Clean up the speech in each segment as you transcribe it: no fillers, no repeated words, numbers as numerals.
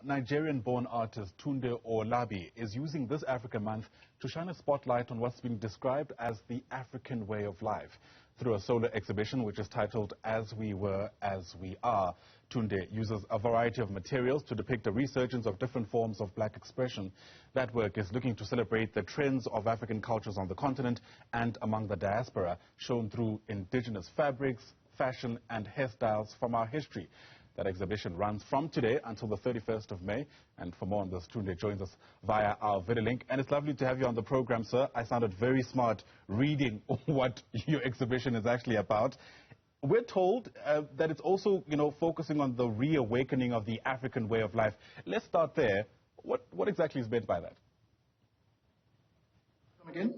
Nigerian-born artist Tunde Owolabi is using this Africa Month to shine a spotlight on what's been described as the African way of life. Through a solo exhibition which is titled As We Were, As We Are, Tunde uses a variety of materials to depict a resurgence of different forms of black expression. That work is looking to celebrate the trends of African cultures on the continent and among the diaspora, shown through indigenous fabrics, fashion and hairstyles from our history. That exhibition runs from today until the 31st of May. And for more on this, Tunde joins us via our video link. And it's lovely to have you on the program, sir. I sounded very smart reading what your exhibition is actually about. We're told that it's also, focusing on the reawakening of the African way of life. Let's start there. What exactly is meant by that? Come again?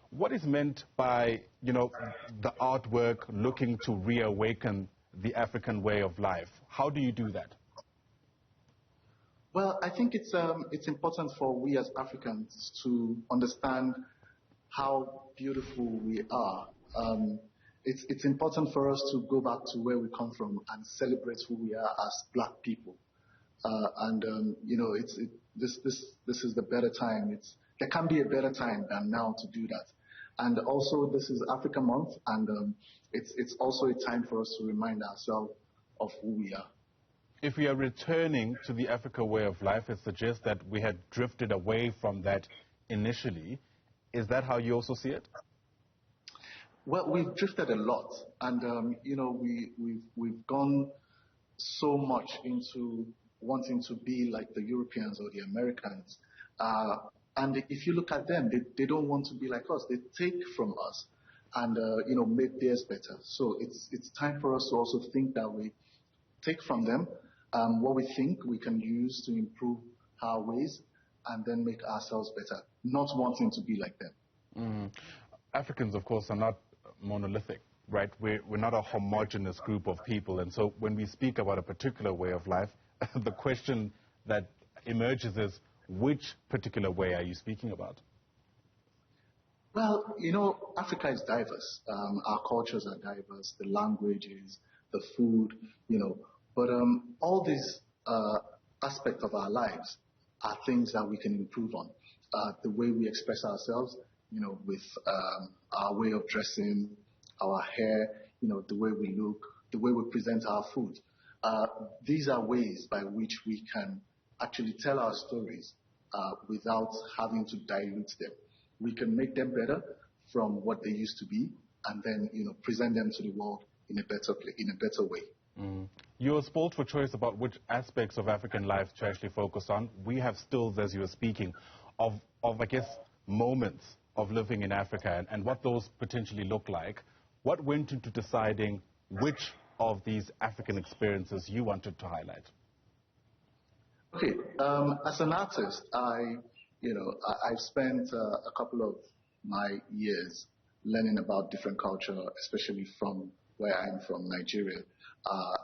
What is meant by, the artwork looking to reawaken the African way of life? How do you do that? Well, I think it's important for we as Africans to understand how beautiful we are. It's important for us to go back to where we come from and celebrate who we are as black people. This is the better time. There can be a better time than now to do that. And also, this is Africa Month, and it's also a time for us to remind ourselves of who we are. If we are returning to the Africa way of life, it suggests that we had drifted away from that initially. Is that how you also see it? Well, we've drifted a lot, and we've gone so much into wanting to be like the Europeans or the Americans. And if you look at them, they don't want to be like us. They take from us and, make theirs better. So it's time for us to also think that we take from them what we think we can use to improve our ways and then make ourselves better, not wanting to be like them. Africans, of course, are not monolithic, right? We're not a homogenous group of people. And so when we speak about a particular way of life, the question that emerges is, which particular way are you speaking about? Well, Africa is diverse. Our cultures are diverse, the languages, the food, but all these aspects of our lives are things that we can improve on. The way we express ourselves, with our way of dressing, our hair, the way we look, the way we present our food. These are ways by which we can actually tell our stories without having to dilute them. We can make them better from what they used to be, and then present them to the world in a better way. You're spoiled for choice about which aspects of African life to actually focus on. We have stills, as you were speaking, of I guess, moments of living in Africa and what those potentially look like. What went into deciding which of these African experiences you wanted to highlight? Okay, as an artist, I've spent a couple of my years learning about different culture, especially from where I'm from, Nigeria.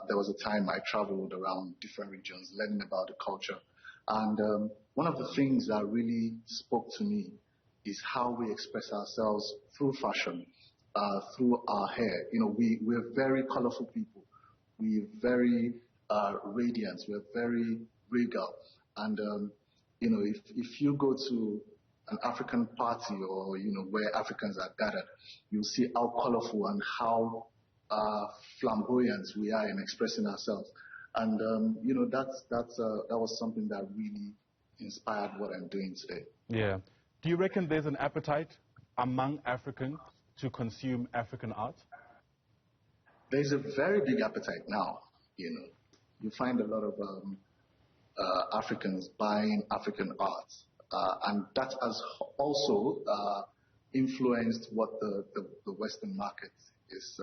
There was a time I traveled around different regions learning about the culture. And one of the things that really spoke to me is how we express ourselves through fashion, through our hair. We're very colorful people. We're very radiant. We're very regal. And, if you go to an African party or, where Africans are gathered, you'll see how colorful and how flamboyant we are in expressing ourselves. And, that was something that really inspired what I'm doing today. Yeah. Do you reckon there's an appetite among Africans to consume African art? There's a very big appetite now, You find a lot of Africans buying African art, and that has also influenced what the Western market is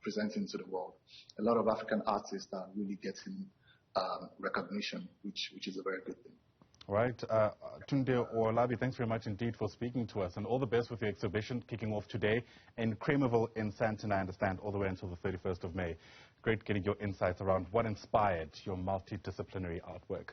presenting to the world. A lot of African artists are really getting recognition, which is a very good thing. Right. Tunde Owolabi, thanks very much indeed for speaking to us, and all the best with the exhibition kicking off today in Kramerville in Sandton, I understand, all the way until the 31st of May. Great getting your insights around what inspired your multidisciplinary artwork.